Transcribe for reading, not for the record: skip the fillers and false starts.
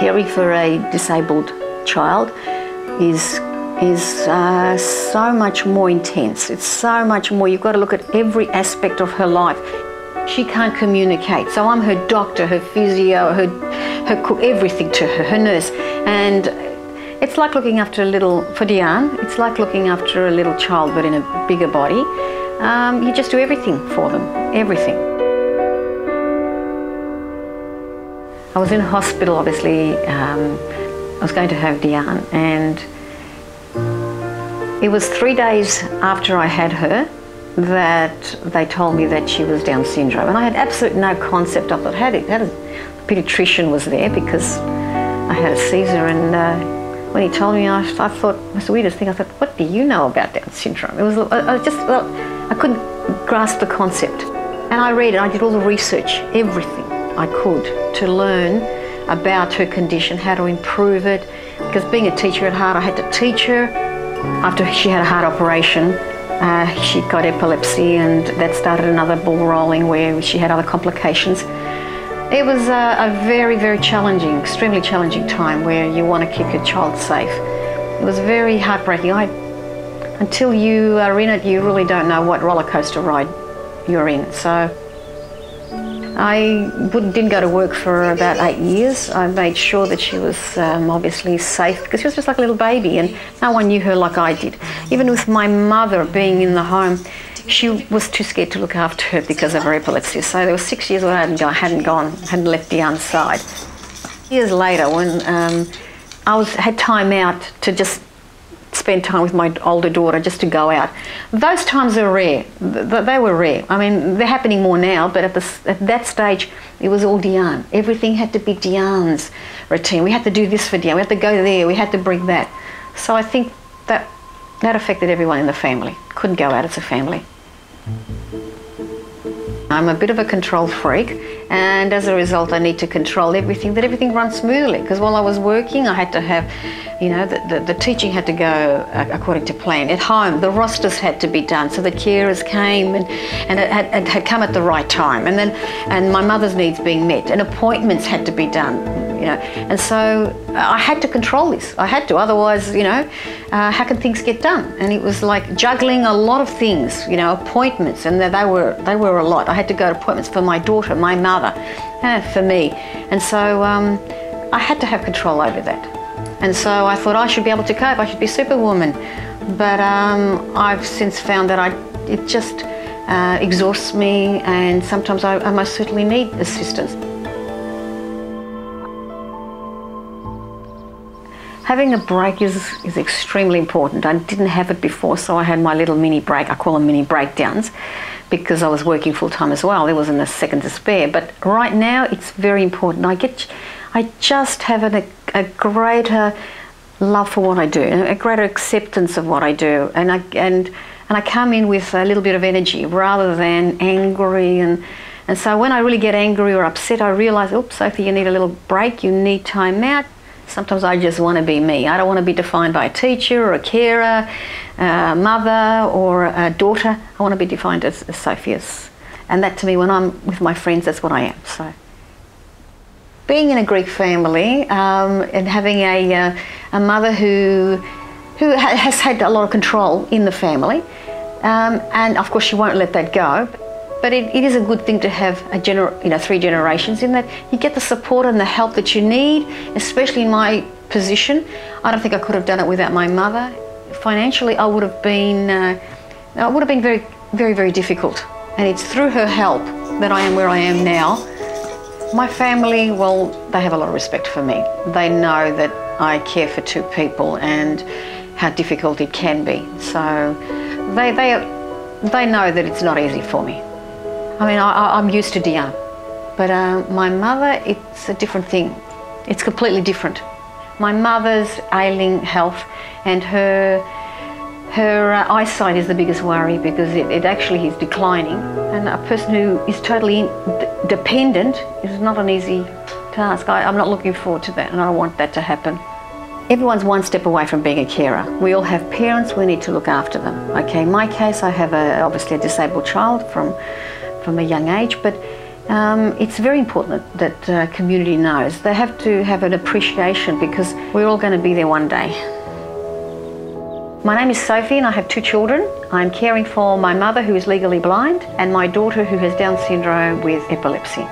Caring for a disabled child is so much more intense. It's so much more. You've got to look at every aspect of her life. She can't communicate, so I'm her doctor, her physio, her cook, everything to her, her nurse. And it's like looking after for Diane, it's like looking after a little child but in a bigger body. You just do everything for them, everything. I was in hospital, obviously. I was going to have Diane, and it was 3 days after I had her that they told me that she was Down syndrome, and I had absolutely no concept of it. The paediatrician was there because I had a Caesar, and when he told me, I thought, it was the weirdest thing. I thought, what do you know about Down syndrome? It was, I couldn't grasp the concept. And I read it, I did all the research, everything I could to learn about her condition, how to improve it, because being a teacher at heart, I had to teach her. After she had a heart operation, she got epilepsy, and that started another ball rolling where she had other complications. It was a very, very challenging, extremely challenging time where you want to keep your child safe. It was very heartbreaking. Until you are in it, you really don't know what roller coaster ride you're in. So I didn't go to work for about 8 years. I made sure that she was obviously safe, because she was just like a little baby and no one knew her like I did. Even with my mother being in the home, she was too scared to look after her because of her epilepsy. So there were 6 years where I hadn't left Diane's side. Years later, when I had time out to just spend time with my older daughter, just to go out. Those times are rare. They were rare. I mean, they're happening more now, but at that stage, it was all Diane. Everything had to be Diane's routine. We had to do this for Diane. We had to go there. We had to bring that. So I think that affected everyone in the family. Couldn't go out as a family. I'm a bit of a control freak, and as a result I need to control everything, that everything runs smoothly, because while I was working I had to have, you know, the teaching had to go according to plan. At home the rosters had to be done, so the carers came and it had come at the right time, and my mother's needs being met, and appointments had to be done, you know, and so I had to control this. I had to, otherwise, you know, how can things get done? And it was like juggling a lot of things, you know, appointments, and they were a lot. I had to go to appointments for my daughter, my mother, for me, and so I had to have control over that. And so I thought I should be able to cope. I should be superwoman, but I've since found that it just exhausts me, and sometimes I most certainly need assistance. Having a break is extremely important. I didn't have it before, so I had my little mini break. I call them mini breakdowns, because I was working full time as well. There wasn't a second to spare. But right now, it's very important. I just have a greater love for what I do, a greater acceptance of what I do, and I come in with a little bit of energy rather than angry. And so when I really get angry or upset, I realise, oops, Sophie, you need a little break. You need time out. Sometimes I just want to be me. I don't want to be defined by a teacher or a carer, a mother or a daughter. I want to be defined as Sophie. And that, to me, when I'm with my friends, that's what I am. So, being in a Greek family and having a mother who has had a lot of control in the family, and of course she won't let that go. But it is a good thing to have 3 generations, in that you get the support and the help that you need, especially in my position. I don't think I could have done it without my mother. Financially, it would have been very, very, very difficult. And it's through her help that I am where I am now. My family, well, they have a lot of respect for me. They know that I care for 2 people and how difficult it can be. So they know that it's not easy for me. I mean, I'm used to Diane, but my mother, it's a different thing. It's completely different. My mother's ailing health, and her eyesight is the biggest worry, because it actually is declining. And a person who is totally dependent is not an easy task. I'm not looking forward to that, and I don't want that to happen. Everyone's one step away from being a carer. We all have parents, we need to look after them. Okay, in my case, I have obviously a disabled child from a young age, but It's very important that community knows. They have to have an appreciation because we're all going to be there one day. My name is Sophie and I have 2 children. I'm caring for my mother who is legally blind and my daughter who has Down syndrome with epilepsy.